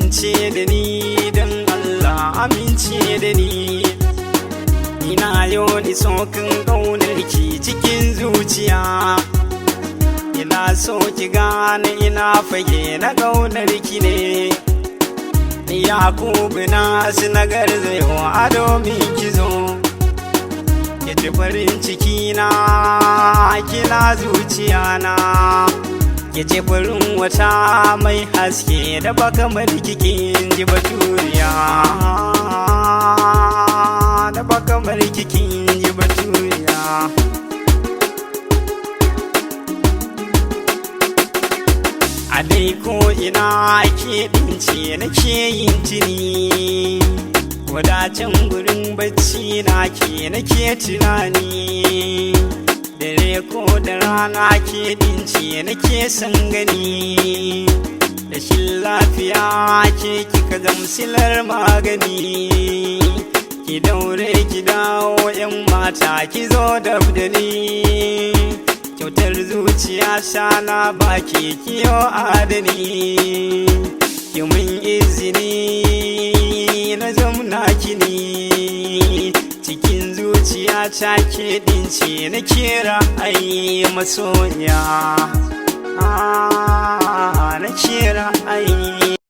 amince da ni don Allah amince da ni. Ina yau ni sokin ƙaunar ki cikin zuciya. Ina so ki gane ina fage na ƙaunar ki ne. Yakubu na sinagar zayo a domin ki zo. Ki ji farin ciki na kina zuciya na. Ki ji farin wata mai haske da ba kamar kikin ji baturiya. Da ba kamar kikin ji baturiya. A dai ko ina ke ɗince nake yin tuni. Wadacin gurin bacci na ke nake tunani. Dare ko da rana ke ɗince nake son gani. Rashin lafiya ke kika zamsilar magani. Ki daure ki dawo 'yan mata ki zo dab da ni. Kyautar zuciya sana baki kiyo adani. Ki mun izini na zamna kini. Cikin zuciya ta ke ɗince na kira ai masoya. Na kira ai